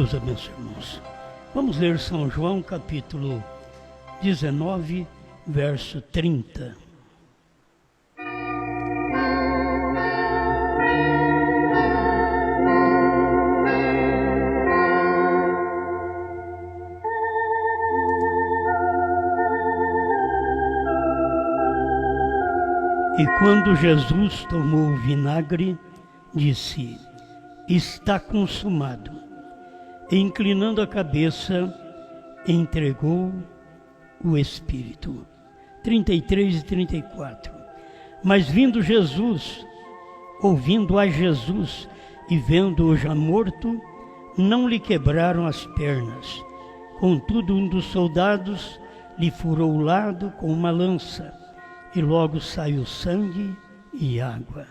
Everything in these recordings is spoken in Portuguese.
Deus abençoe, irmãos. Vamos ler São João, capítulo 19, verso 30. E quando Jesus tomou o vinagre, disse: está consumado. E inclinando a cabeça, entregou o Espírito. 33 e 34. Mas ouvindo a Jesus e vendo-o já morto, não lhe quebraram as pernas. Contudo, um dos soldados lhe furou o lado com uma lança, e logo saiu sangue e água.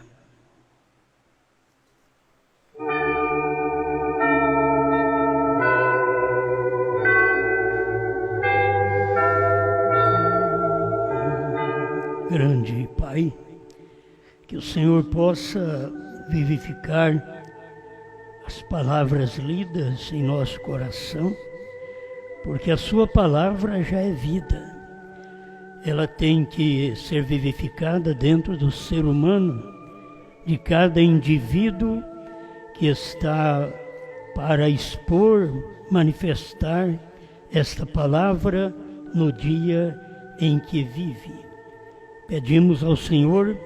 Grande Pai, que o Senhor possa vivificar as palavras lidas em nosso coração, porque a sua palavra já é vida. Ela tem que ser vivificada dentro do ser humano, de cada indivíduo que está para expor, manifestar esta palavra no dia em que vive. Pedimos ao Senhor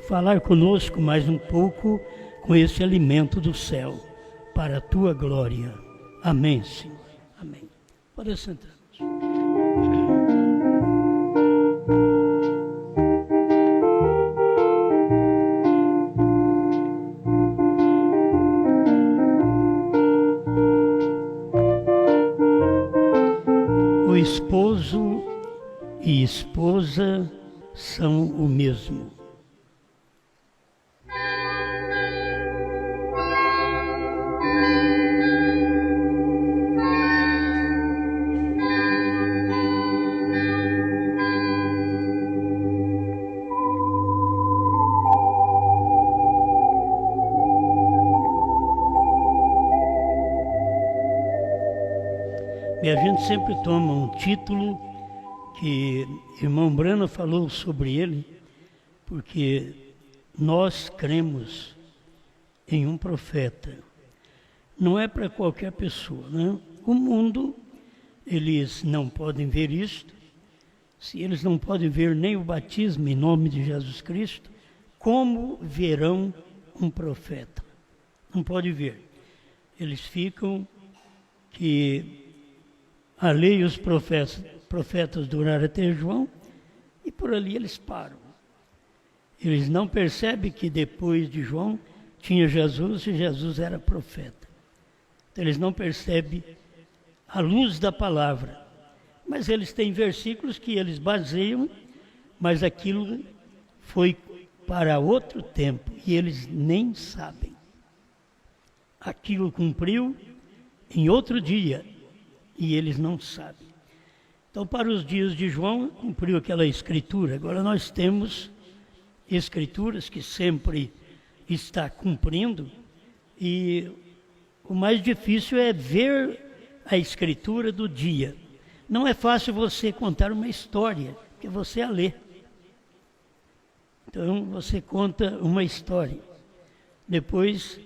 falar conosco mais um pouco com esse alimento do céu, para a tua glória. Amém, Senhor. Amém. Pode sentar. O esposo e esposa são o mesmo. E a gente sempre toma um título que irmão Brana falou sobre ele, porque nós cremos em um profeta. Não é para qualquer pessoa, né? O mundo, eles não podem ver isto. Se eles não podem ver nem o batismo em nome de Jesus Cristo, como verão um profeta? Não pode ver. Eles ficam que a lei e os profetas duraram até João, e por ali eles param. Eles não percebem que depois de João tinha Jesus e Jesus era profeta. Então eles não percebem a luz da palavra. Mas eles têm versículos que eles baseiam, mas aquilo foi para outro tempo e eles nem sabem. Aquilo cumpriu em outro dia e eles não sabem. Então, para os dias de João, cumpriu aquela escritura. Agora nós temos escrituras que sempre está cumprindo, e o mais difícil é ver a escritura do dia. Não é fácil você contar uma história, porque você a lê. Então, você conta uma história. Depois,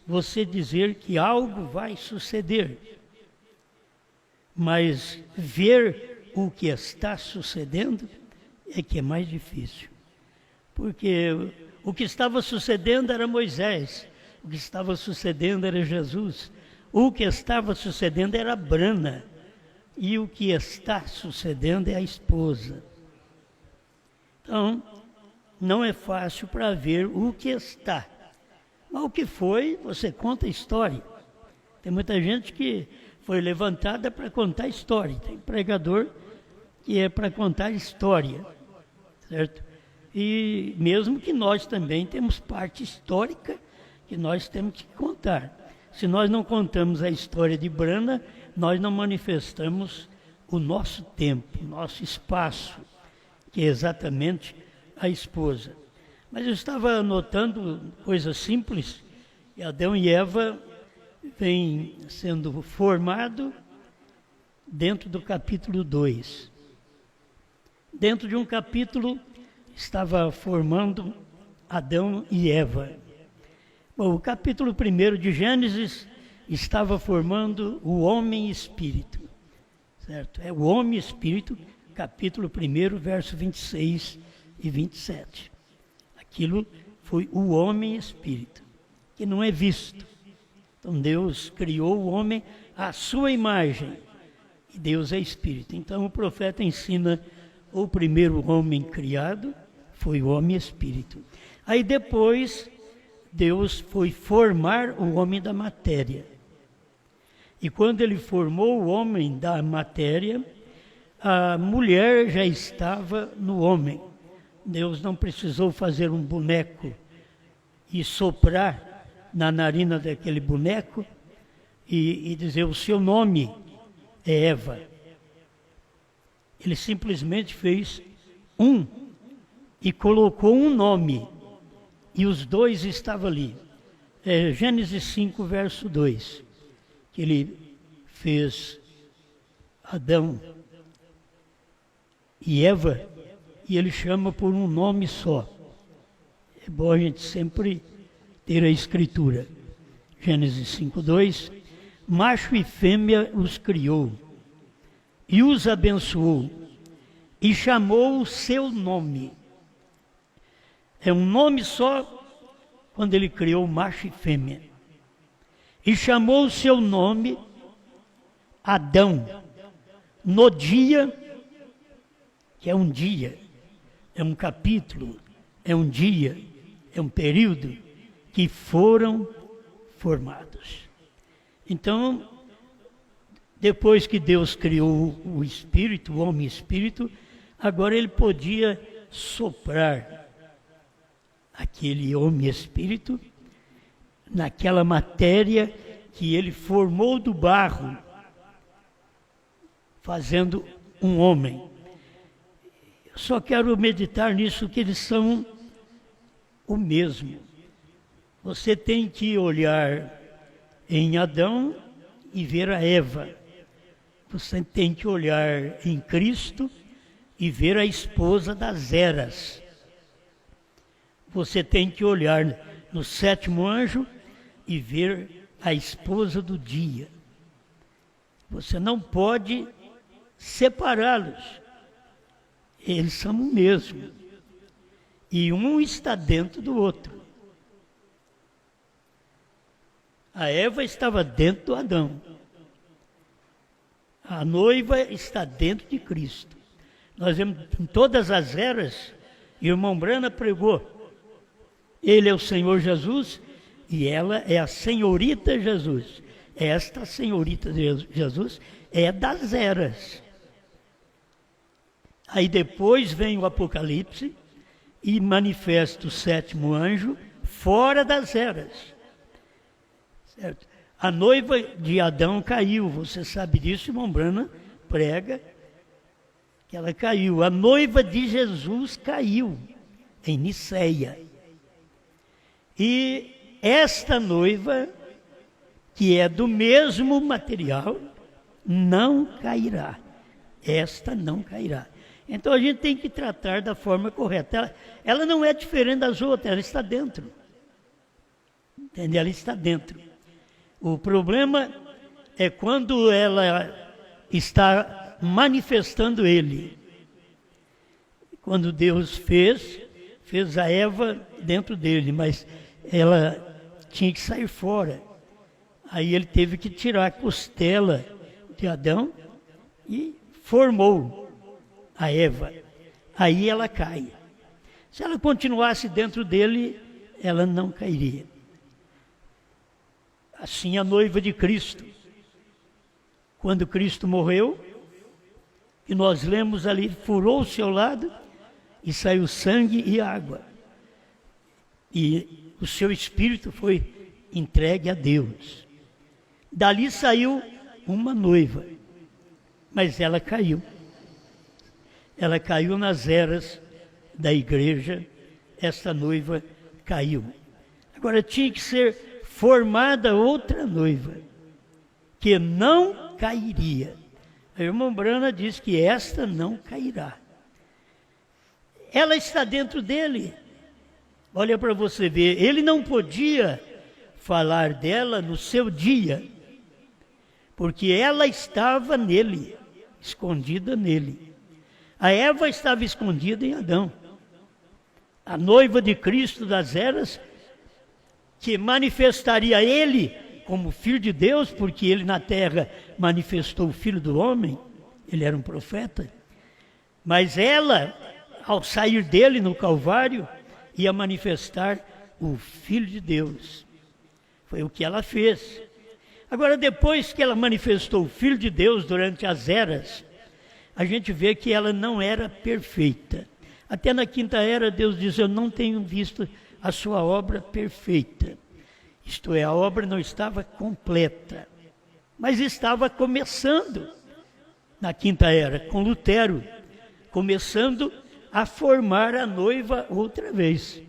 você dizer que algo vai suceder. Mas ver o que está sucedendo é que é mais difícil. Porque o que estava sucedendo era Moisés, o que estava sucedendo era Jesus, o que estava sucedendo era Brana, e o que está sucedendo é a esposa. Então, não é fácil para ver o que está. Mas o que foi, você conta a história. Tem muita gente que foi levantada para contar história. Tem pregador que é para contar história, certo? E mesmo que nós também temos parte histórica que nós temos que contar. Se nós não contamos a história de Brana, nós não manifestamos o nosso tempo, o nosso espaço, que é exatamente a esposa. Mas eu estava notando coisas simples, e Adão e Eva vem sendo formado dentro do capítulo 2. Dentro de um capítulo estava formando Adão e Eva. Bom, o capítulo 1 de Gênesis estava formando o homem espírito, certo? É o homem espírito, capítulo 1, verso 26 e 27. Aquilo foi o homem espírito, que não é visto. Então Deus criou o homem à sua imagem, e Deus é espírito. Então o profeta ensina o primeiro homem criado foi o homem espírito. Aí depois Deus foi formar o homem da matéria. E quando ele formou o homem da matéria, a mulher já estava no homem. Deus não precisou fazer um boneco e soprar na narina daquele boneco e dizer: o seu nome é Eva. Ele simplesmente fez um e colocou um nome, e os dois estavam ali. Gênesis 5, verso 2, que ele fez Adão e Eva, e ele chama por um nome só. É bom a gente sempre ter a escritura. Gênesis 5, 2, macho e fêmea os criou, e os abençoou, e chamou o seu nome. É um nome só quando ele criou macho e fêmea. E chamou o seu nome Adão, no dia, que é um dia, é um capítulo, é um dia, é um período, que foram formados. Então, depois que Deus criou o espírito, o homem espírito, agora ele podia soprar aquele homem espírito naquela matéria que ele formou do barro, fazendo um homem. Eu só quero meditar nisso, que eles são o mesmo. Você tem que olhar em Adão e ver a Eva. Você tem que olhar em Cristo e ver a esposa das eras. Você tem que olhar no sétimo anjo e ver a esposa do dia. Você não pode separá-los. Eles são o mesmo. E um está dentro do outro. A Eva estava dentro do Adão. A noiva está dentro de Cristo. Nós vemos em todas as eras, irmão Brana pregou, ele é o Senhor Jesus e ela é a senhorita Jesus. Esta senhorita de Jesus é das eras. Aí depois vem o Apocalipse e manifesta o sétimo anjo fora das eras. Certo? A noiva de Adão caiu, você sabe disso, irmão Brana prega que ela caiu. A noiva de Jesus caiu em Niceia. E esta noiva, que é do mesmo material, não cairá. Esta não cairá. Então a gente tem que tratar da forma correta. Ela não é diferente das outras, ela está dentro. Entende? Ela está dentro. O problema é quando ela está manifestando ele. Quando Deus fez a Eva dentro dele, mas ela tinha que sair fora. Aí ele teve que tirar a costela de Adão e formou a Eva. Aí ela cai. Se ela continuasse dentro dele, ela não cairia. Assim a noiva de Cristo. Quando Cristo morreu, e nós lemos ali, furou o seu lado e saiu sangue e água. E o seu espírito foi entregue a Deus. Dali saiu uma noiva, mas ela caiu. Ela caiu nas eras da igreja, essa noiva caiu. Agora tinha que ser formada outra noiva, que não cairia. A irmã Brana diz que esta não cairá. Ela está dentro dele. Olha para você ver, ele não podia falar dela no seu dia, porque ela estava nele, escondida nele. A Eva estava escondida em Adão. A noiva de Cristo das eras, que manifestaria ele como filho de Deus, porque ele na terra manifestou o filho do homem, ele era um profeta. Mas ela, ao sair dele no Calvário, ia manifestar o Filho de Deus. Foi o que ela fez. Agora, depois que ela manifestou o Filho de Deus durante as eras, a gente vê que ela não era perfeita. Até na quinta era, Deus diz: eu não tenho visto a sua obra perfeita. Isto é, a obra não estava completa, mas estava começando na quinta era, com Lutero, começando a formar a noiva outra vez,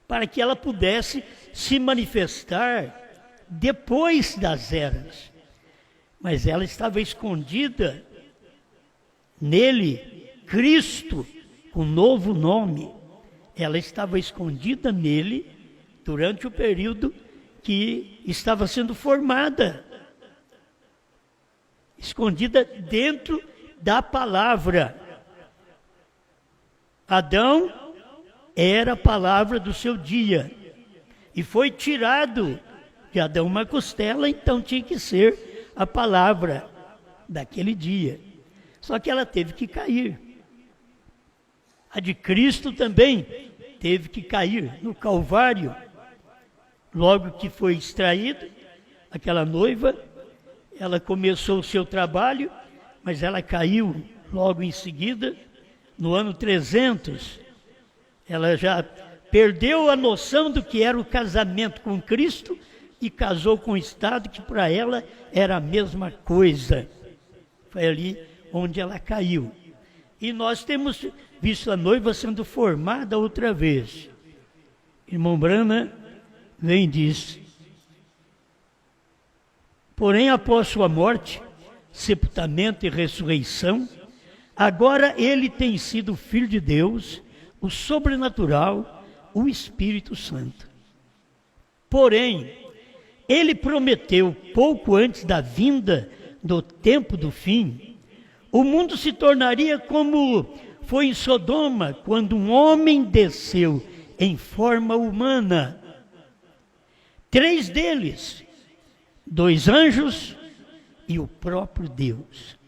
para que ela pudesse se manifestar depois das eras. Mas ela estava escondida nele, Cristo, com novo nome. Ela estava escondida nele durante o período que estava sendo formada, escondida dentro da palavra. Adão era a palavra do seu dia, e foi tirado de Adão uma costela, então tinha que ser a palavra daquele dia. Só que ela teve que cair. A de Cristo também teve que cair no Calvário. Logo que foi extraído, aquela noiva, ela começou o seu trabalho, mas ela caiu logo em seguida. No ano 300, ela já perdeu a noção do que era o casamento com Cristo e casou com o Estado, que para ela era a mesma coisa. Foi ali onde ela caiu. E nós temos visto a noiva sendo formada outra vez. Irmão Brana vem e diz: porém, após sua morte, sepultamento e ressurreição, agora ele tem sido Filho de Deus, o sobrenatural, o Espírito Santo. Porém, ele prometeu, pouco antes da vinda do tempo do fim, o mundo se tornaria como foi em Sodoma, quando um homem desceu em forma humana. 3 deles, 2 anjos e o próprio Deus.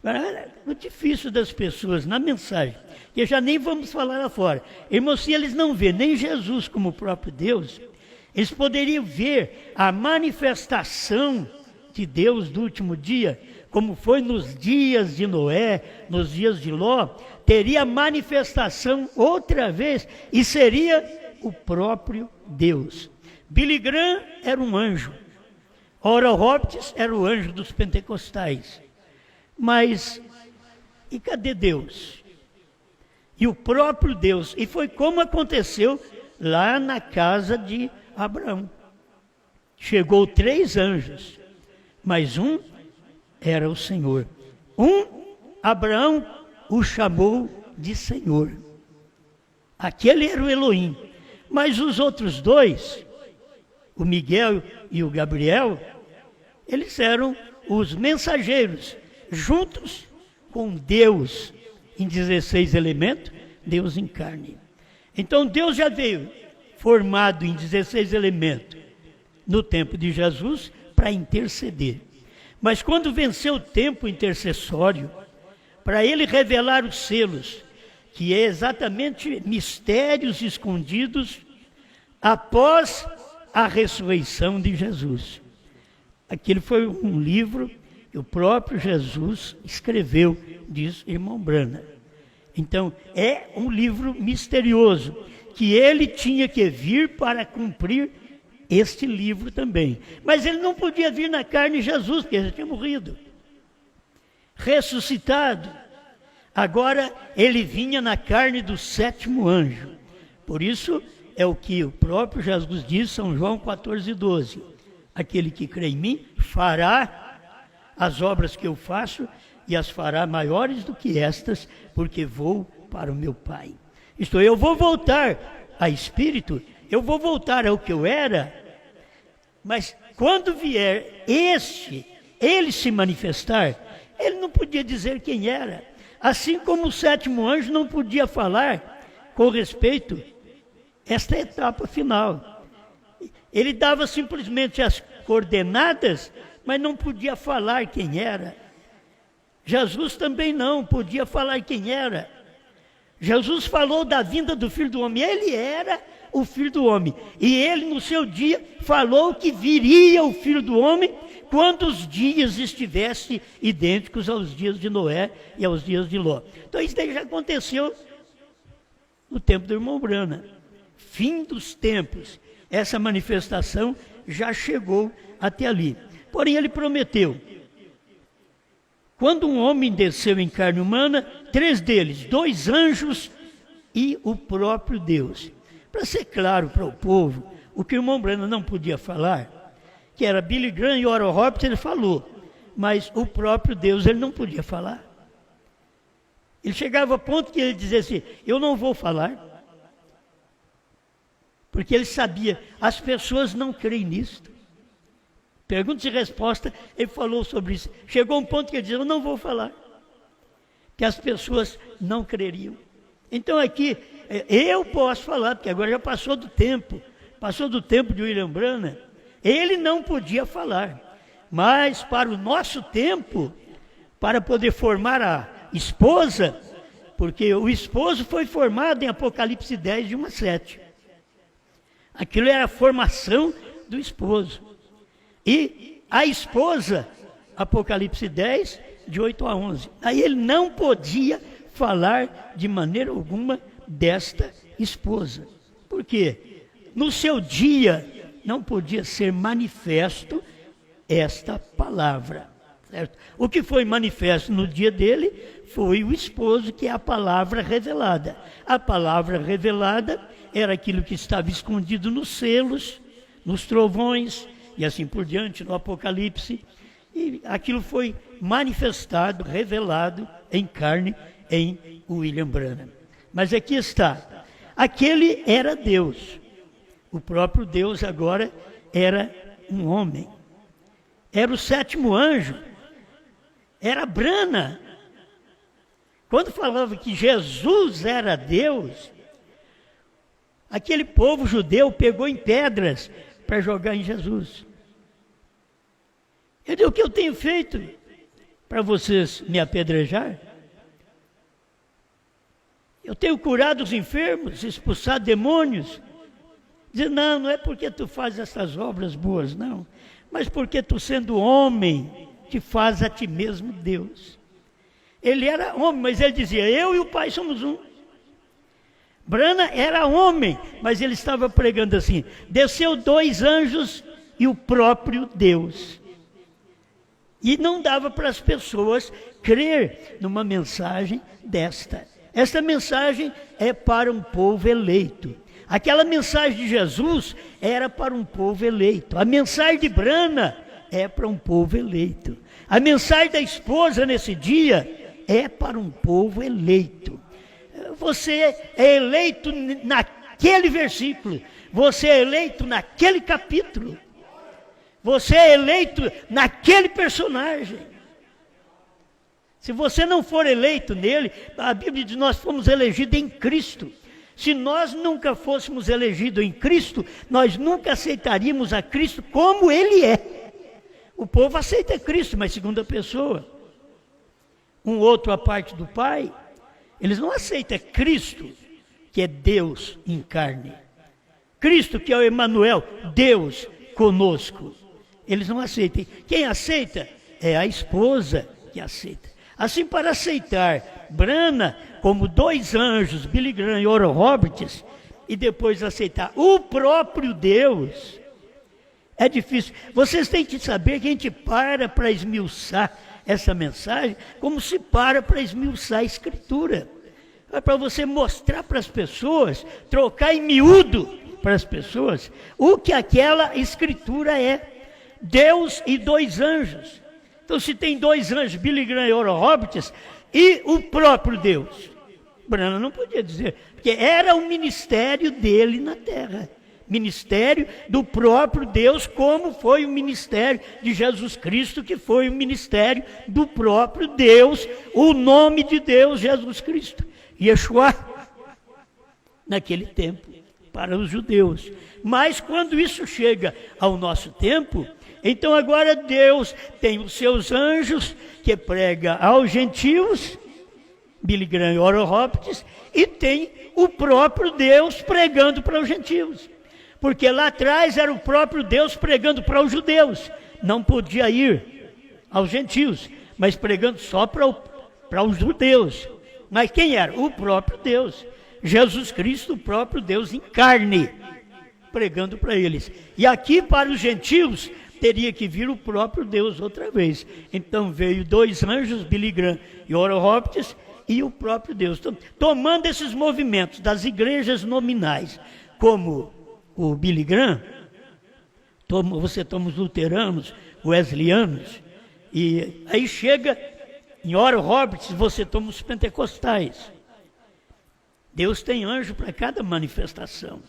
Agora, o difícil das pessoas na mensagem, que já nem vamos falar lá fora. Irmãos, se eles não vêem nem Jesus como o próprio Deus, eles poderiam ver a manifestação de Deus do último dia, como foi nos dias de Noé, nos dias de Ló, teria manifestação outra vez, e seria o próprio Deus. Billy Graham era um anjo, Oral Roberts era o anjo dos pentecostais. Mas, e cadê Deus? E o próprio Deus. E foi como aconteceu lá na casa de Abraão. Chegou 3 anjos, mas um era o Senhor. Abraão o chamou de Senhor. Aquele era o Elohim. Mas os outros 2, o Miguel e o Gabriel, eles eram os mensageiros, juntos com Deus em 16 elementos, Deus em carne. Então Deus já veio formado em 16 elementos no tempo de Jesus para interceder. Mas quando venceu o tempo intercessório, para ele revelar os selos, que é exatamente mistérios escondidos após a ressurreição de Jesus. Aquele foi um livro que o próprio Jesus escreveu, diz irmão Brana. Então, é um livro misterioso, que ele tinha que vir para cumprir este livro também. Mas ele não podia vir na carne de Jesus, porque ele já tinha morrido. Ressuscitado, agora ele vinha na carne do 7º anjo. Por isso, é o que o próprio Jesus diz, São João 14:12. Aquele que crê em mim fará as obras que eu faço e as fará maiores do que estas, porque vou para o meu Pai. Isto é, eu vou voltar a Espírito, eu vou voltar ao que eu era, mas quando vier ele se manifestar, ele não podia dizer quem era. Assim como o sétimo anjo não podia falar com respeito a esta etapa final. Ele dava simplesmente as coordenadas, mas não podia falar quem era. Jesus também não podia falar quem era. Jesus falou da vinda do Filho do Homem, ele era o Filho do Homem. E ele, no seu dia, falou que viria o Filho do Homem quando os dias estivessem idênticos aos dias de Noé e aos dias de Ló. Então isso daí já aconteceu no tempo do irmão Brana. Fim dos tempos. Essa manifestação já chegou até ali. Porém, ele prometeu. Quando um homem desceu em carne humana, 3 deles, 2 anjos e o próprio Deus. Para ser claro para o povo, o que o irmão Brana não podia falar, que era Billy Graham e Oral Roberts, ele falou, mas o próprio Deus ele não podia falar. Ele chegava a ponto que ele dizia assim, eu não vou falar, porque ele sabia, as pessoas não creem nisto. Perguntas e respostas, ele falou sobre isso. Chegou um ponto que ele dizia, eu não vou falar, que as pessoas não creriam. Então aqui, eu posso falar, porque agora já passou do tempo de William Branham, ele não podia falar. Mas para o nosso tempo, para poder formar a esposa, porque o esposo foi formado em Apocalipse 10, de 1 a 7. Aquilo era a formação do esposo. E a esposa, Apocalipse 10, de 8 a 11. Aí ele não podia falar de maneira alguma desta esposa. Por quê? No seu dia não podia ser manifesto esta palavra. Certo? O que foi manifesto no dia dele foi o esposo, que é a palavra revelada. A palavra revelada era aquilo que estava escondido nos selos, nos trovões e assim por diante, no Apocalipse. E aquilo foi manifestado, revelado em carne em William Branham. Mas aqui está, aquele era Deus. O próprio Deus agora era um homem. Era o 7º anjo. Era Branham. Quando falava que Jesus era Deus, aquele povo judeu pegou em pedras para jogar em Jesus. Ele disse, o que eu tenho feito para vocês me apedrejar? Eu tenho curado os enfermos, expulsado demônios. Diz, não é porque tu fazes essas obras boas, não. Mas porque tu, sendo homem, te faz a ti mesmo Deus. Ele era homem, mas ele dizia, eu e o Pai somos um. Branham era homem, mas ele estava pregando assim, desceu 2 anjos e o próprio Deus. E não dava para as pessoas crer numa mensagem desta. Esta mensagem é para um povo eleito. Aquela mensagem de Jesus era para um povo eleito. A mensagem de Branham é para um povo eleito. A mensagem da esposa nesse dia é para um povo eleito. Você é eleito naquele versículo. Você é eleito naquele capítulo. Você é eleito naquele personagem. Se você não for eleito nele, a Bíblia diz, nós fomos elegidos em Cristo. Se nós nunca fôssemos elegidos em Cristo, nós nunca aceitaríamos a Cristo como Ele é. O povo aceita Cristo, mas segunda pessoa. Um outro à parte do Pai, eles não aceitam Cristo, que é Deus em carne. Cristo, que é o Emanuel, Deus conosco. Eles não aceitam. Quem aceita é a esposa que aceita. Assim, para aceitar Branham como 2 anjos, Billy Graham e Oral Roberts, e depois aceitar o próprio Deus, é difícil. Vocês têm que saber que a gente para esmiuçar essa mensagem, como se para esmiuçar a Escritura. É para você mostrar para as pessoas, trocar em miúdo para as pessoas o que aquela escritura é. Deus e dois anjos. Então, se tem dois anjos, Billy Graham e Oral Roberts, e o próprio Deus, Branham não podia dizer, porque era o ministério dele na terra. Ministério do próprio Deus, como foi o ministério de Jesus Cristo, que foi o ministério do próprio Deus, o nome de Deus, Jesus Cristo, Yeshua, naquele tempo, para os judeus. Mas quando isso chega ao nosso tempo, então agora Deus tem os seus anjos que prega aos gentios, Billy Graham e Oral Roberts, e tem o próprio Deus pregando para os gentios. Porque lá atrás era o próprio Deus pregando para os judeus. Não podia ir aos gentios, mas pregando só para os judeus. Mas quem era? O próprio Deus. Jesus Cristo, o próprio Deus em carne, pregando para eles. E aqui para os gentios teria que vir o próprio Deus outra vez. Então veio dois anjos, Billy Graham e Oral Roberts, e o próprio Deus. Então, tomando esses movimentos das igrejas nominais, como o Billy Graham, você toma os luteranos, wesleyans, e aí chega em Oral Roberts, você toma os pentecostais. Deus tem anjo para cada manifestação,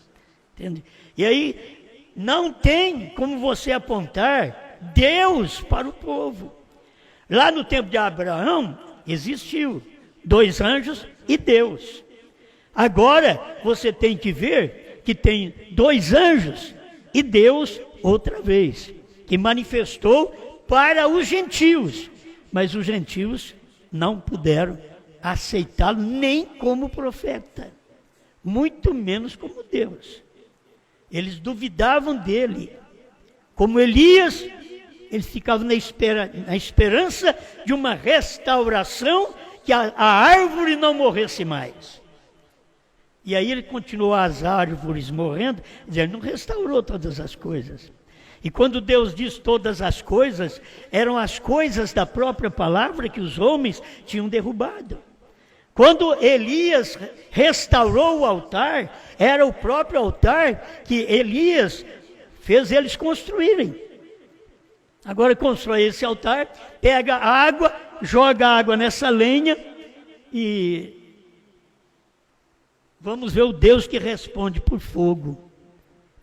entende? E aí não tem como você apontar Deus para o povo. Lá no tempo de Abraão existiu dois anjos e Deus. Agora você tem que ver que tem dois anjos e Deus outra vez, que manifestou para os gentios, mas os gentios não puderam aceitá-lo nem como profeta, muito menos como Deus. Eles duvidavam dele. Como Elias, eles ficavam na esperança de uma restauração, que a árvore não morresse mais. E aí ele continuou as árvores morrendo, dizendo, não restaurou todas as coisas. E quando Deus diz todas as coisas, eram as coisas da própria palavra que os homens tinham derrubado. Quando Elias restaurou o altar, era o próprio altar que Elias fez eles construírem. Agora constrói esse altar, pega a água, joga a água nessa lenha e vamos ver o Deus que responde por fogo.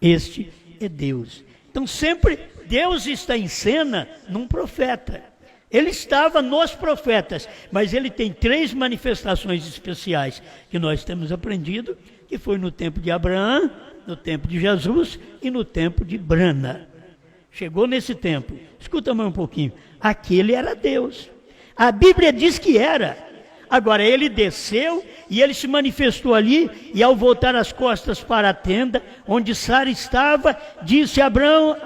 Este é Deus. Então sempre Deus está em cena num profeta. Ele estava nos profetas, mas ele tem três manifestações especiais que nós temos aprendido, que foi no tempo de Abraão, no tempo de Jesus e no tempo de Branham. Chegou nesse tempo, escuta mais um pouquinho, aquele era Deus. A Bíblia diz que era. Agora ele desceu e ele se manifestou ali, e ao voltar as costas para a tenda, onde Sara estava, disse a Abraão,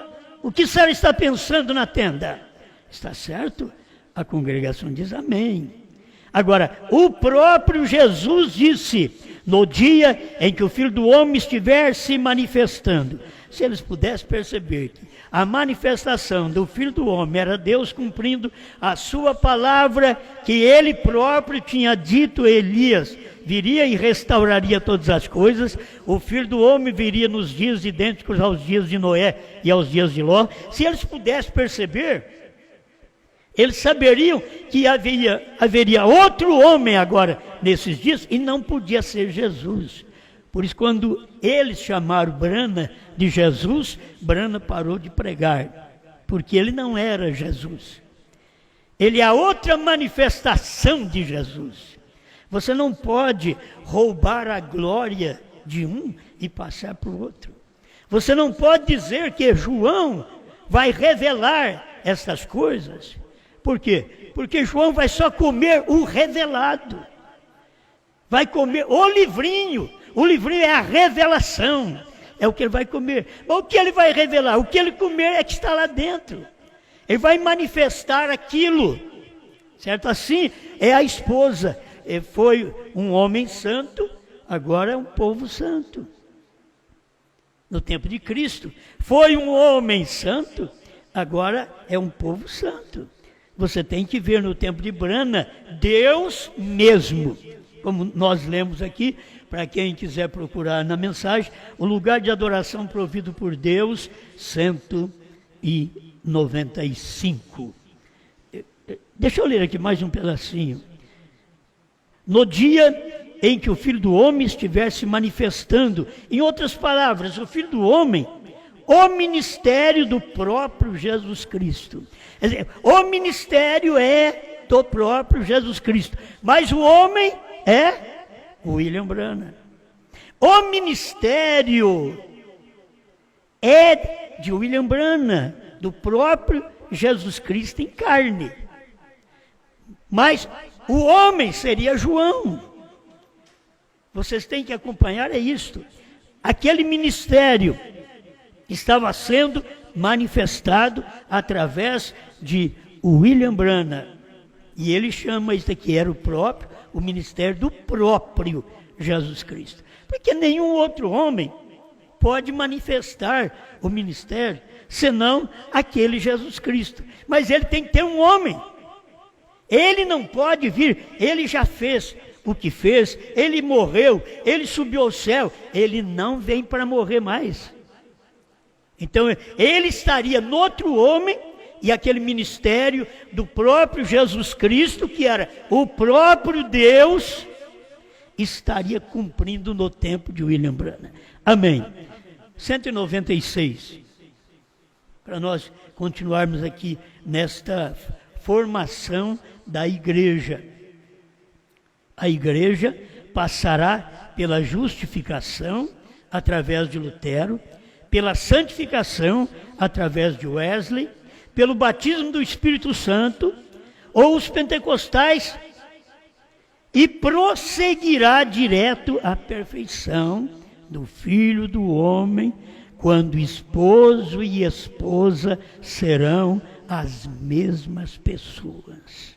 o que Sara está pensando na tenda? Está certo? A congregação diz amém. Agora, o próprio Jesus disse, no dia em que o Filho do Homem estiver se manifestando, se eles pudessem perceber que a manifestação do Filho do Homem era Deus cumprindo a sua palavra, que ele próprio tinha dito a Elias, viria e restauraria todas as coisas, o Filho do Homem viria nos dias idênticos aos dias de Noé e aos dias de Ló. Se eles pudessem perceber, eles saberiam que haveria outro homem agora nesses dias, e não podia ser Jesus. Por isso, quando eles chamaram Branham de Jesus, Branham parou de pregar, porque ele não era Jesus. Ele é a outra manifestação de Jesus. Você não pode roubar a glória de um e passar para o outro. Você não pode dizer que João vai revelar essas coisas. Por quê? Porque João vai só comer o revelado. Vai comer o livrinho. O livrinho é a revelação. É o que ele vai comer. Mas o que ele vai revelar? O que ele comer é que está lá dentro. Ele vai manifestar aquilo. Certo? Assim é a esposa. Ele foi um homem santo, agora é um povo santo. No tempo de Cristo. Foi um homem santo, agora é um povo santo. Você tem que ver no tempo de Branham, Deus mesmo, como nós lemos aqui, para quem quiser procurar na mensagem, o lugar de adoração provido por Deus, 195. Deixa eu ler aqui mais um pedacinho. No dia em que o Filho do Homem estiver se manifestando, em outras palavras, o Filho do Homem, o ministério do próprio Jesus Cristo. Quer dizer, o ministério é do próprio Jesus Cristo, mas o homem é William Branham. O ministério é de William Branham, do próprio Jesus Cristo em carne. Mas o homem seria João. Vocês têm que acompanhar, é isto. Aquele ministério estava sendo manifestado através de William Branham. E ele chama isso aqui, era o ministério do próprio Jesus Cristo. Porque nenhum outro homem pode manifestar o ministério, senão aquele Jesus Cristo. Mas ele tem que ter um homem. Ele não pode vir, ele já fez o que fez, ele morreu, ele subiu ao céu, ele não vem para morrer mais. Então ele estaria no outro homem, e aquele ministério do próprio Jesus Cristo, que era o próprio Deus, estaria cumprindo no tempo de William Branham. Amém. 196. Para nós continuarmos aqui nesta formação da igreja. A igreja passará pela justificação através de Lutero, pela santificação através de Wesley, pelo batismo do Espírito Santo, ou os pentecostais, e prosseguirá direto à perfeição do Filho do Homem, quando esposo e esposa serão as mesmas pessoas.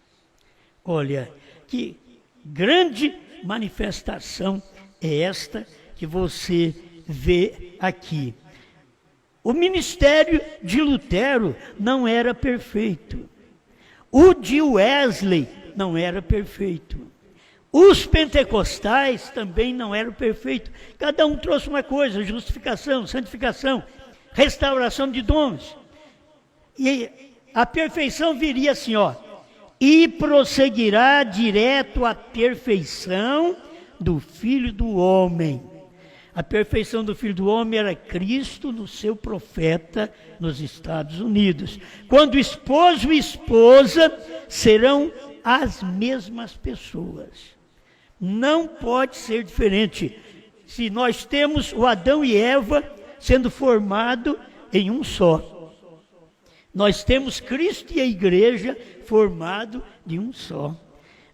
Olha, que grande manifestação é esta que você vê aqui. O ministério de Lutero não era perfeito. O de Wesley não era perfeito. Os pentecostais também não eram perfeitos. Cada um trouxe uma coisa: justificação, santificação, restauração de dons. E a perfeição viria assim, ó. E prosseguirá direto à perfeição do Filho do Homem. A perfeição do Filho do Homem era Cristo no seu profeta nos Estados Unidos. Quando esposo e esposa serão as mesmas pessoas. Não pode ser diferente. Se nós temos o Adão e Eva sendo formado em um só. Nós temos Cristo e a igreja formado de um só.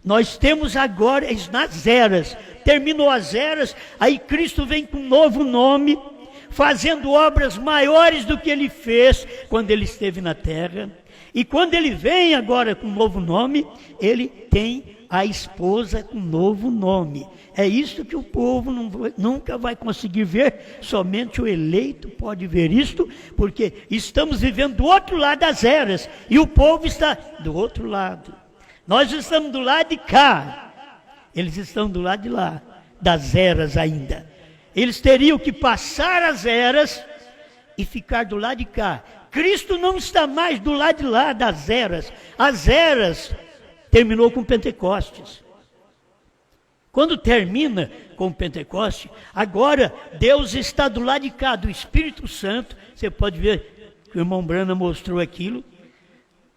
Nós temos agora nas eras, terminou as eras, aí Cristo vem com um novo nome, fazendo obras maiores do que ele fez quando ele esteve na terra. E quando ele vem agora com um novo nome, ele tem a esposa com um novo nome. É isso que o povo nunca vai conseguir ver, somente o eleito pode ver isto, porque estamos vivendo do outro lado das eras, e o povo está do outro lado. Nós estamos do lado de cá, eles estão do lado de lá, das eras ainda. Eles teriam que passar as eras e ficar do lado de cá. Cristo não está mais do lado de lá das eras. As eras terminou com Pentecostes. Quando termina com Pentecostes, agora Deus está do lado de cá, do Espírito Santo. Você pode ver que o irmão Branham mostrou aquilo.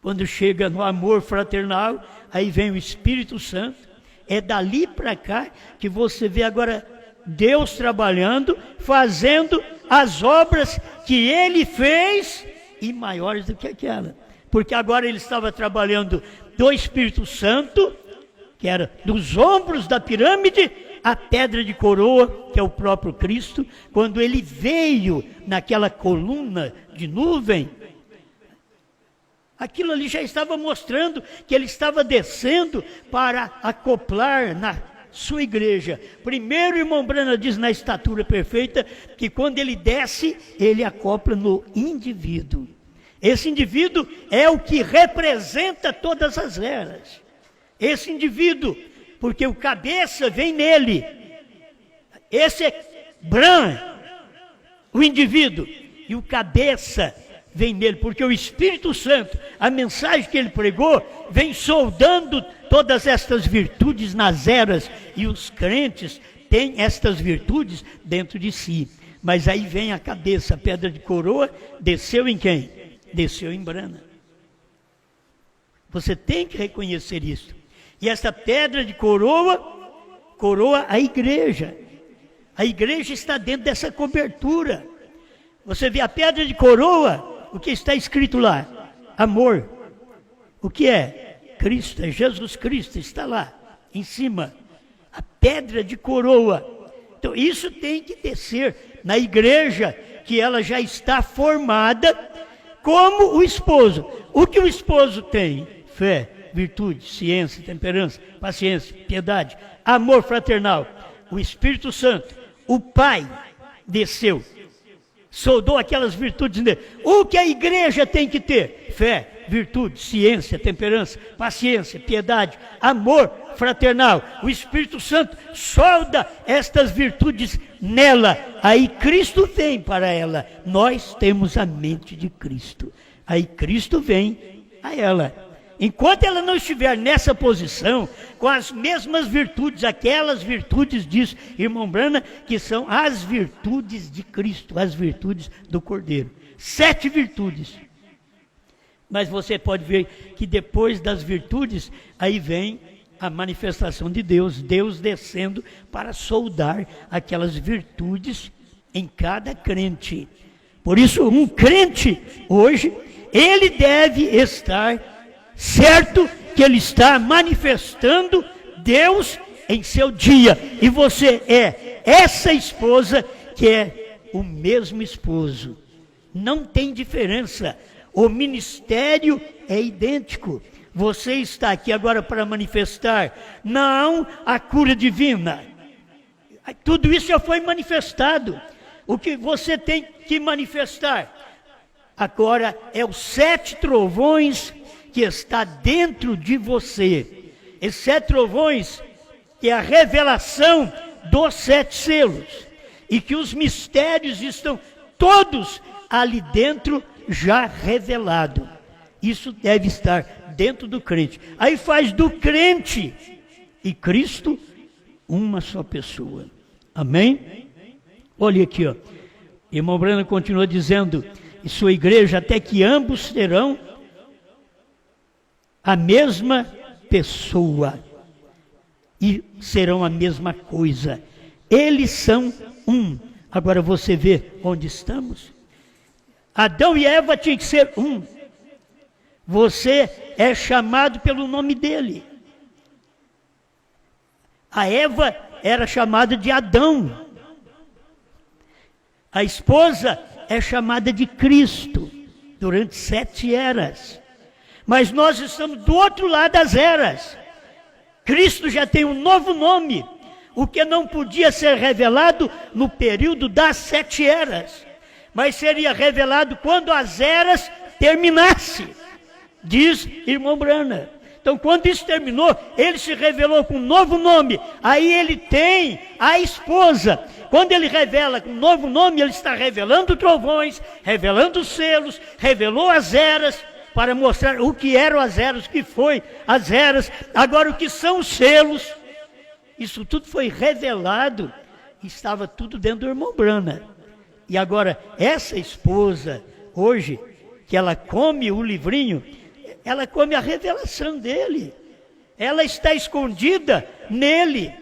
Quando chega no amor fraternal, aí vem o Espírito Santo. É dali para cá que você vê agora Deus trabalhando, fazendo as obras que Ele fez e maiores do que aquela. Porque agora Ele estava trabalhando do Espírito Santo, que era dos ombros da pirâmide, a pedra de coroa, que é o próprio Cristo. Quando Ele veio naquela coluna de nuvem, aquilo ali já estava mostrando que Ele estava descendo para acoplar na sua igreja. Primeiro, o irmão Branham diz na estatura perfeita, que quando Ele desce, Ele acopla no indivíduo. Esse indivíduo é o que representa todas as eras. Esse indivíduo, porque o cabeça vem nele. Esse é Bran, o indivíduo, e o cabeça vem nele, porque o Espírito Santo, a mensagem que ele pregou, vem soldando todas estas virtudes nas eras, e os crentes têm estas virtudes dentro de si. Mas aí vem a cabeça, a pedra de coroa, desceu em quem? Desceu em Brana. Você tem que reconhecer isso. E essa pedra de coroa a igreja. A igreja está dentro dessa cobertura. Você vê a pedra de coroa, o que está escrito lá? Amor. O que é? Cristo, é Jesus Cristo, está lá, em cima. A pedra de coroa. Então isso tem que descer na igreja, que ela já está formada como o esposo. O que o esposo tem? Fé, virtude, ciência, temperança, paciência, piedade, amor fraternal. O Espírito Santo, o Pai, desceu, soldou aquelas virtudes nele. O que a igreja tem que ter? Fé, virtude, ciência, temperança, paciência, piedade, amor fraternal. O Espírito Santo solda estas virtudes nela. Aí Cristo vem para ela. Nós temos a mente de Cristo. Aí Cristo vem a ela. Enquanto ela não estiver nessa posição, com as mesmas virtudes, aquelas virtudes, diz irmão Brana, que são as virtudes de Cristo, as virtudes do Cordeiro. 7 virtudes. Mas você pode ver que depois das virtudes, aí vem a manifestação de Deus, Deus descendo para soldar aquelas virtudes em cada crente. Por isso, um crente hoje, ele deve estar certo que ele está manifestando Deus em seu dia. E você é essa esposa que é o mesmo esposo. Não tem diferença. O ministério é idêntico. Você está aqui agora para manifestar, não a cura divina. Tudo isso já foi manifestado. O que você tem que manifestar agora é os 7 trovões que está dentro de você. Esses 7 trovões, que é a revelação dos 7 selos, e que os mistérios estão todos ali dentro já revelado. Isso deve estar dentro do crente. Aí faz do crente e Cristo uma só pessoa. Amém? Olha aqui, ó. Irmão Brana continua dizendo, em sua igreja, até que ambos terão a mesma pessoa e serão a mesma coisa. Eles são um. Agora você vê onde estamos? Adão e Eva tinham que ser um. Você é chamado pelo nome dele. A Eva era chamada de Adão. A esposa é chamada de Cristo durante 7 eras. Mas nós estamos do outro lado das eras. Cristo já tem um novo nome, o que não podia ser revelado no período das 7 eras, mas seria revelado quando as eras terminassem, diz irmão Brana. Então, quando isso terminou, ele se revelou com um novo nome. Aí ele tem a esposa. Quando ele revela com um novo nome, ele está revelando trovões, revelando selos, revelou as eras, para mostrar o que eram as eras, o que foi as eras, agora o que são os selos. Isso tudo foi revelado, estava tudo dentro do irmão Brana. E agora, essa esposa, hoje, que ela come o livrinho, ela come a revelação dele. Ela está escondida nele.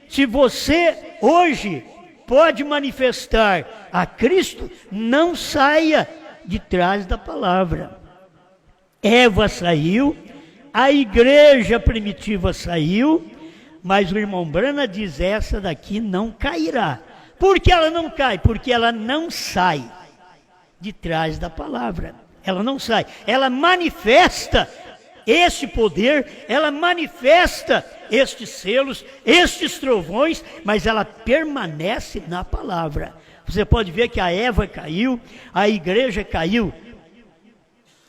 Se você, hoje, pode manifestar a Cristo, não saia de trás da palavra. Eva saiu, a igreja primitiva saiu, mas o irmão Brana diz, essa daqui não cairá. Por que ela não cai? Porque ela não sai de trás da palavra. Ela não sai. Ela manifesta esse poder, ela manifesta estes selos, estes trovões, mas ela permanece na palavra. Você pode ver que a Eva caiu, a igreja caiu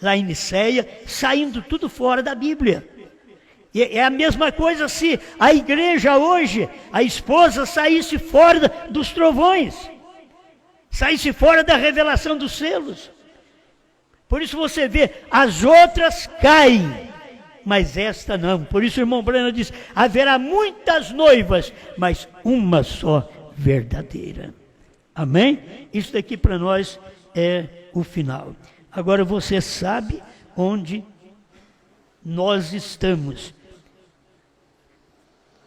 lá em Niceia, saindo tudo fora da Bíblia. E é a mesma coisa se a igreja hoje, a esposa saísse fora dos trovões, saísse fora da revelação dos selos. Por isso você vê, as outras caem, mas esta não. Por isso o irmão Branham diz, haverá muitas noivas, mas uma só verdadeira. Amém? Isso daqui para nós é o final. Agora você sabe onde nós estamos.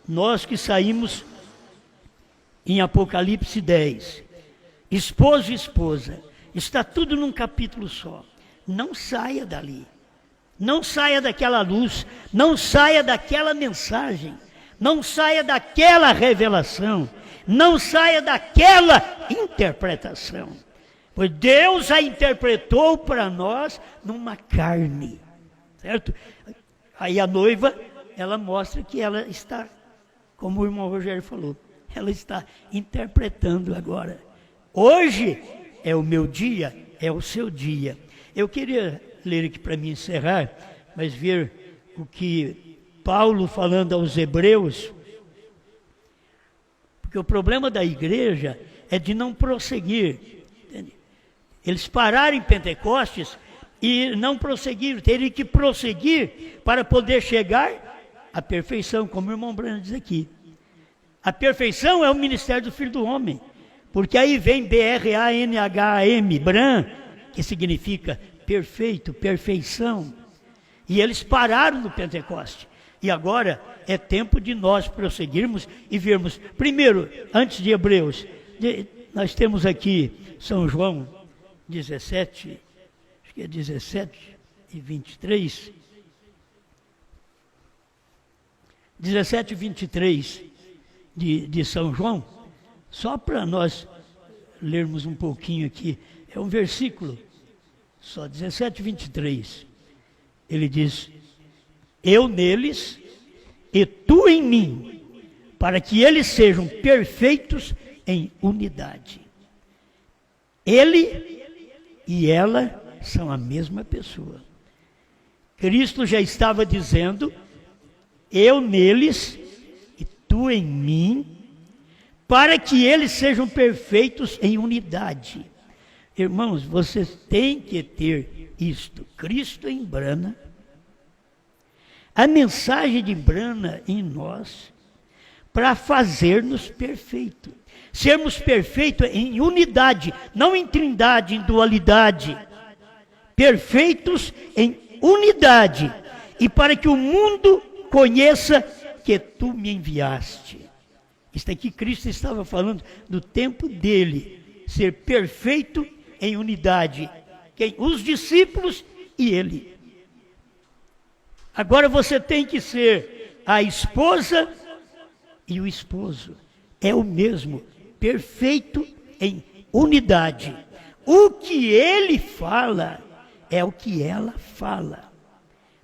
Nós que saímos em Apocalipse 10, esposo e esposa, está tudo num capítulo só. Não saia dali, não saia daquela luz, não saia daquela mensagem, não saia daquela revelação, não saia daquela interpretação. Pois Deus a interpretou para nós numa carne, certo? Aí a noiva, ela mostra que ela está, como o irmão Rogério falou, ela está interpretando agora. Hoje é o meu dia, é o seu dia. Eu queria ler aqui para mim encerrar, mas ver o que Paulo falando aos Hebreus, porque o problema da igreja é de não prosseguir. Entende? Eles pararam em Pentecostes e não prosseguiram, teriam que prosseguir para poder chegar à perfeição, como o irmão Branham diz aqui. A perfeição é o ministério do Filho do Homem, porque aí vem B-R-A-N-H-A-M, Bran, que significa perfeito, perfeição. E eles pararam no Pentecoste. E agora é tempo de nós prosseguirmos e vermos. Primeiro, antes de Hebreus, nós temos aqui São João 17, acho que é 17 e 23. 17 e 23 de São João, só para nós lermos um pouquinho aqui. É um versículo só, 17 e 23. Ele diz, eu neles e tu em mim, para que eles sejam perfeitos em unidade. Ele e ela são a mesma pessoa. Cristo já estava dizendo, eu neles e tu em mim, para que eles sejam perfeitos em unidade. Irmãos, vocês têm que ter isto. Cristo em Brana, a mensagem de Brana em nós, para fazer-nos perfeitos. Sermos perfeitos em unidade, não em trindade, em dualidade. Perfeitos em unidade. E para que o mundo conheça que tu me enviaste. Isto aqui Cristo estava falando do tempo dele, ser perfeito em unidade, os discípulos e ele. Agora você tem que ser a esposa e o esposo. É o mesmo, perfeito em unidade. O que ele fala é o que ela fala,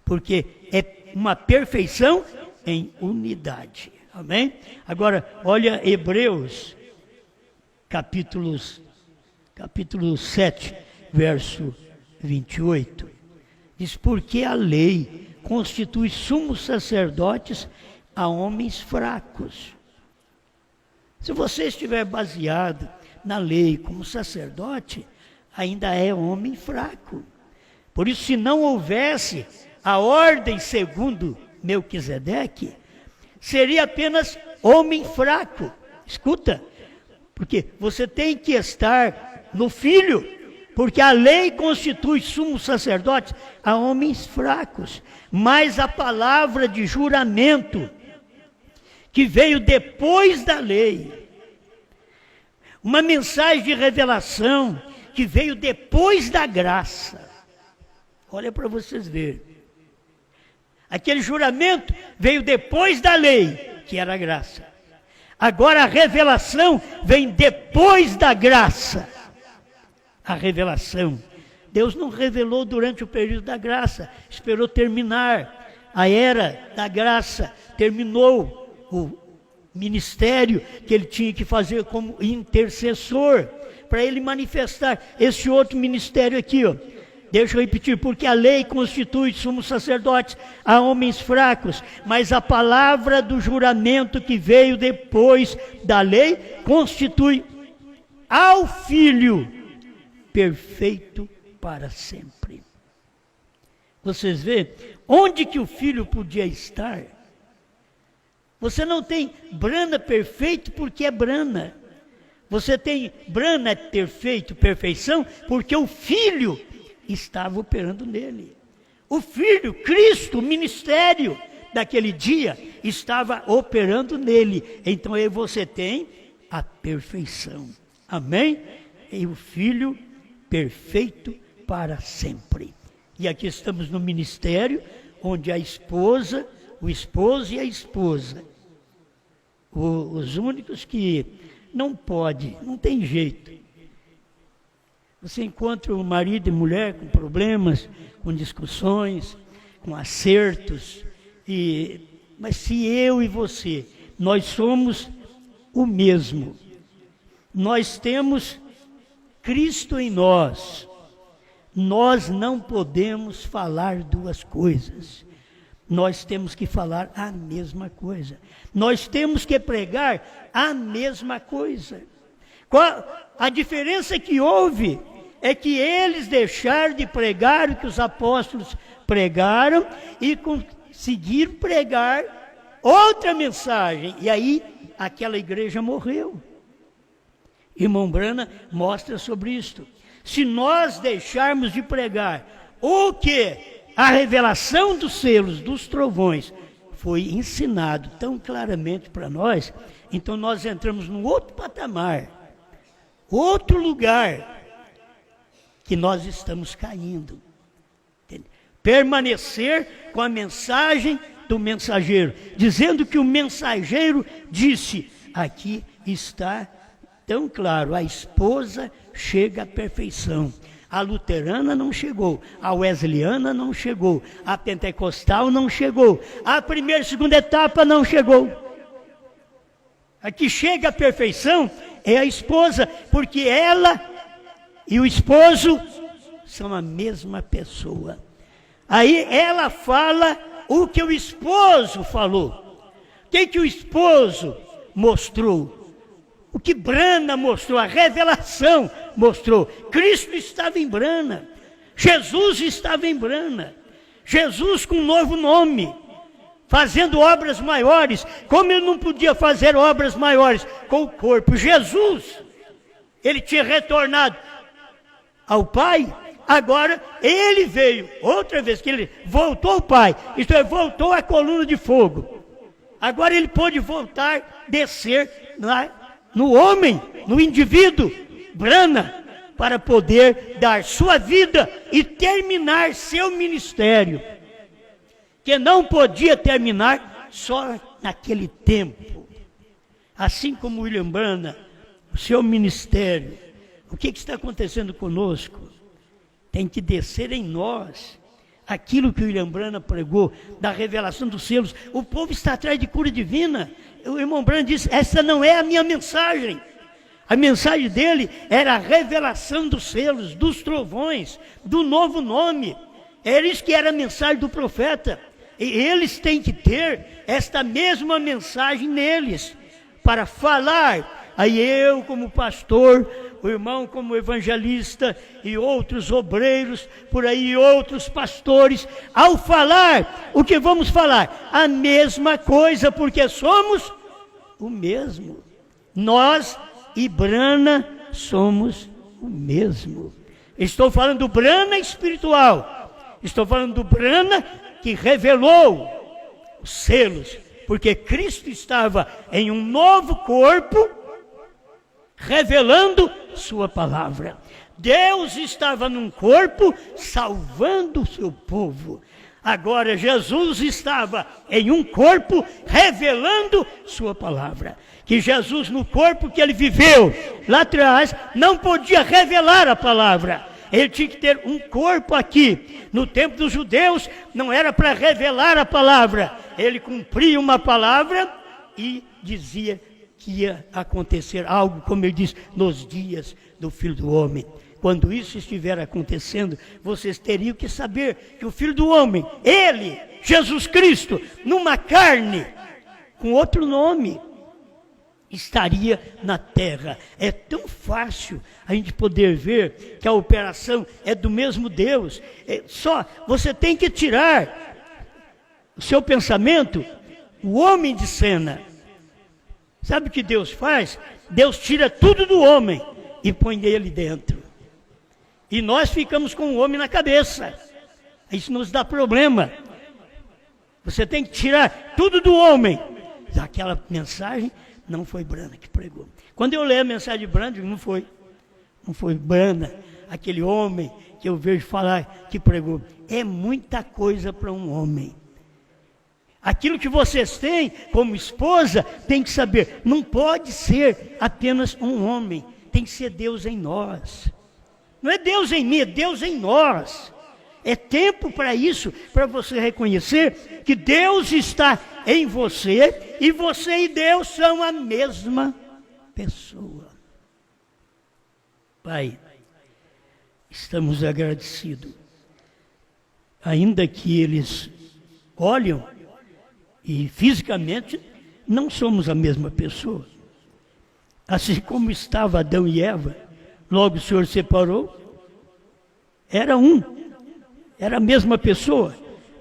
porque é uma perfeição em unidade. Amém? Agora, olha Hebreus, capítulo 7, verso 28. Diz, porque a lei constitui sumos sacerdotes a homens fracos. Se você estiver baseado na lei como sacerdote, ainda é homem fraco. Por isso, se não houvesse a ordem segundo Melquisedeque, seria apenas homem fraco. Escuta, porque você tem que estar no Filho, porque a lei constitui sumos sacerdotes a homens fracos, mas a palavra de juramento, que veio depois da lei, uma mensagem de revelação, que veio depois da graça. Olha para vocês verem. Aquele juramento veio depois da lei, que era a graça. Agora a revelação vem depois da graça. A revelação. Deus não revelou durante o período da graça, esperou terminar a era da graça, terminou o ministério que ele tinha que fazer como intercessor, para ele manifestar esse outro ministério aqui, ó. Deixa eu repetir, porque a lei constitui sumos sacerdotes a homens fracos, mas a palavra do juramento que veio depois da lei constitui ao Filho perfeito para sempre. Vocês veem onde que o Filho podia estar? Você não tem Brana perfeito porque é Brana. Você tem Brana perfeito, perfeição, porque o Filho estava operando nele. O Filho, Cristo, o ministério daquele dia estava operando nele. Então aí você tem a perfeição. Amém? E o Filho perfeito para sempre. E aqui estamos no ministério, onde a esposa, o esposo e a esposa, os únicos que não pode, não tem jeito. Você encontra o marido e mulher com problemas, com discussões, com acertos, mas se eu e você, nós somos o mesmo, nós temos Cristo em nós, nós não podemos falar duas coisas, nós temos que falar a mesma coisa, nós temos que pregar a mesma coisa. A diferença que houve é que eles deixaram de pregar o que os apóstolos pregaram e conseguiram pregar outra mensagem, e aí aquela igreja morreu. Irmão Brana mostra sobre isto. Se nós deixarmos de pregar o que a revelação dos selos, dos trovões, foi ensinado tão claramente para nós, então nós entramos num outro patamar, outro lugar, que nós estamos caindo. Permanecer com a mensagem do mensageiro, dizendo que o mensageiro disse, aqui está tão claro, a esposa chega à perfeição. A luterana não chegou, a wesleyana não chegou, a pentecostal não chegou, a primeira e segunda etapa não chegou. A que chega à perfeição é a esposa, porque ela e o esposo são a mesma pessoa. Aí ela fala o que o esposo falou. O que o esposo mostrou? O que Brana mostrou, a revelação mostrou. Cristo estava em Brana, Jesus estava em Brana, Jesus com um novo nome, fazendo obras maiores. Como ele não podia fazer obras maiores com o corpo? Jesus, ele tinha retornado ao Pai, agora ele veio, outra vez que ele voltou ao Pai, isto é, voltou à coluna de fogo. Agora ele pôde voltar, descer no homem, no indivíduo, Brana, para poder dar sua vida e terminar seu ministério, que não podia terminar só naquele tempo. Assim como William Brana, o seu ministério, o que está acontecendo conosco? Tem que descer em nós aquilo que o William Brana pregou, da revelação dos selos. O povo está atrás de cura divina. O irmão Brana disse, essa não é a minha mensagem. A mensagem dele era a revelação dos selos, dos trovões, do novo nome. Era isso que era a mensagem do profeta. E eles têm que ter esta mesma mensagem neles, para falar. Aí eu, como pastor, o irmão como evangelista e outros obreiros, por aí outros pastores, ao falar, o que vamos falar? A mesma coisa, porque somos o mesmo. Nós e Brana somos o mesmo. Estou falando do Brana espiritual, estou falando do Brana que revelou os selos, porque Cristo estava em um novo corpo, revelando sua palavra. Deus estava num corpo salvando o seu povo. Agora Jesus estava em um corpo revelando sua palavra. Que Jesus, no corpo que ele viveu lá atrás, não podia revelar a palavra. Ele tinha que ter um corpo aqui. No tempo dos judeus não era para revelar a palavra. Ele cumpria uma palavra e dizia que ia acontecer algo, como ele diz, nos dias do Filho do Homem. Quando isso estiver acontecendo, vocês teriam que saber que o Filho do Homem, Ele, Jesus Cristo, numa carne, com outro nome, estaria na terra. É tão fácil a gente poder ver que a operação é do mesmo Deus. Só você tem que tirar o seu pensamento, o homem de cena. Sabe o que Deus faz? Deus tira tudo do homem e põe ele dentro. E nós ficamos com o homem na cabeça. Isso nos dá problema. Você tem que tirar tudo do homem. Aquela mensagem não foi Brana que pregou. Quando eu leio a mensagem de Brana, não foi Brana, aquele homem que eu vejo falar que pregou. É muita coisa para um homem. Aquilo que vocês têm como esposa, tem que saber, não pode ser apenas um homem, tem que ser Deus em nós. Não é Deus em mim, é Deus em nós. É tempo para isso, para você reconhecer que Deus está em você e você e Deus são a mesma pessoa. Pai, estamos agradecidos. Ainda que eles olham e fisicamente não somos a mesma pessoa. Assim como estava Adão e Eva, logo o Senhor separou, era a mesma pessoa,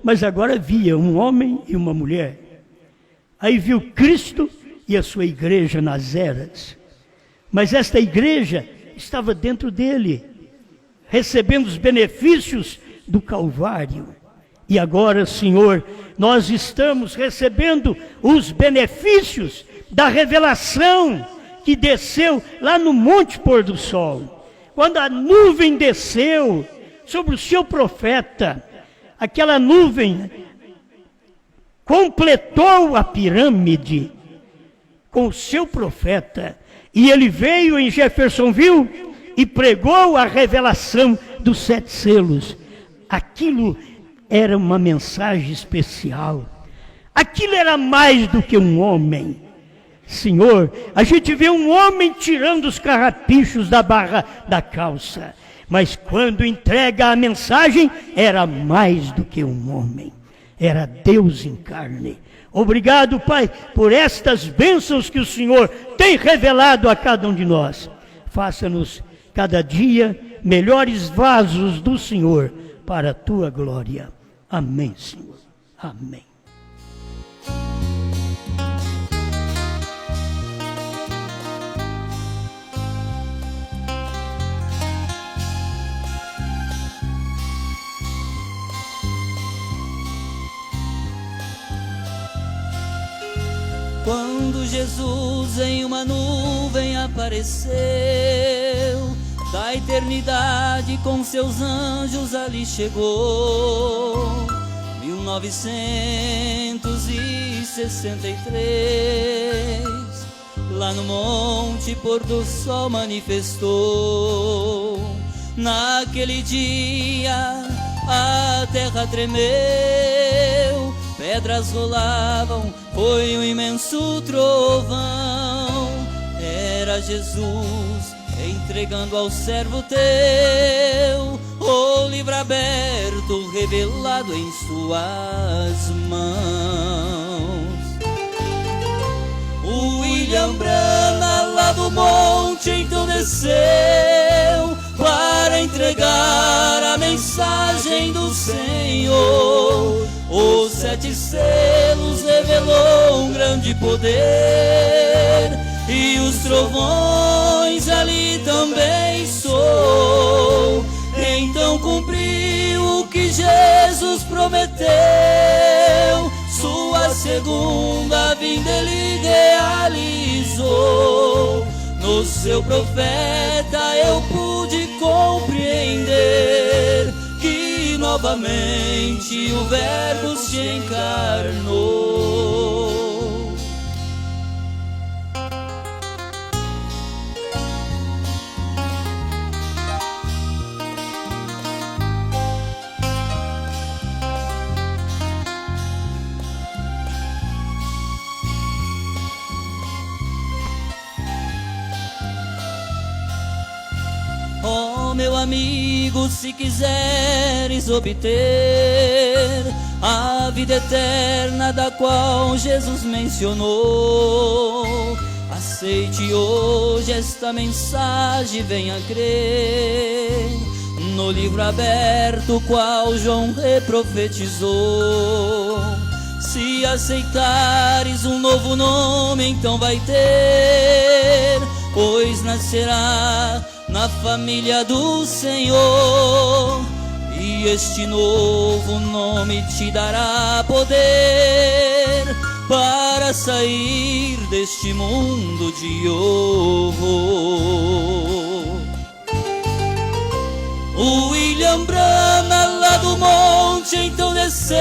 mas agora via um homem e uma mulher. Aí viu Cristo e a sua igreja nas eras, mas esta igreja estava dentro dele, recebendo os benefícios do Calvário. E agora, Senhor, nós estamos recebendo os benefícios da revelação que desceu lá no Monte Pôr do Sol. Quando a nuvem desceu sobre o seu profeta, aquela nuvem completou a pirâmide com o seu profeta. E ele veio em Jeffersonville e pregou a revelação dos 7 selos. Aquilo era uma mensagem especial. Aquilo era mais do que um homem. Senhor, a gente vê um homem tirando os carrapichos da barra da calça. Mas quando entrega a mensagem, era mais do que um homem. Era Deus em carne. Obrigado, Pai, por estas bênçãos que o Senhor tem revelado a cada um de nós. Faça-nos cada dia melhores vasos do Senhor para a tua glória. Amém, Senhor. Amém. Quando Jesus em uma nuvem apareceu, da eternidade com seus anjos ali chegou. 1963, lá no Monte Pôr do Sol manifestou. Naquele dia a terra tremeu, pedras rolavam, foi um imenso trovão. Era Jesus entregando ao servo teu o livro aberto, revelado em suas mãos. O William Brana lá do monte então desceu para entregar a mensagem do Senhor. Os 7 selos revelou um grande poder, e os trovões ali também soou. Então cumpriu o que Jesus prometeu, sua segunda vinda ele realizou. No seu profeta eu pude compreender que novamente o Verbo se encarnou. meu amigo, se quiseres obter a vida eterna da qual Jesus mencionou, aceite hoje esta mensagem, venha crer no livro aberto qual João reprofetizou. Se aceitares um novo nome, então vai ter, pois nascerá na família do Senhor, e este novo nome te dará poder para sair deste mundo de horror. O William Branham lá do monte então desceu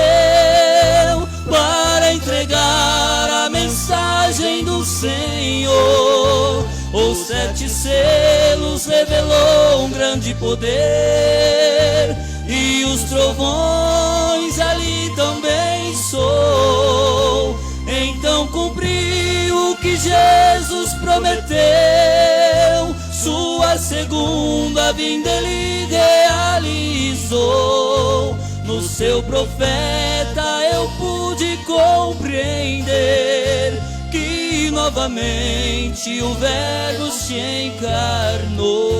para entregar a mensagem do Senhor. Os 7 selos revelou um grande poder, e os trovões ali também soou. Então cumpriu o que Jesus prometeu, sua segunda vinda ele realizou. No seu profeta eu pude compreender que novamente o Verbo se encarnou.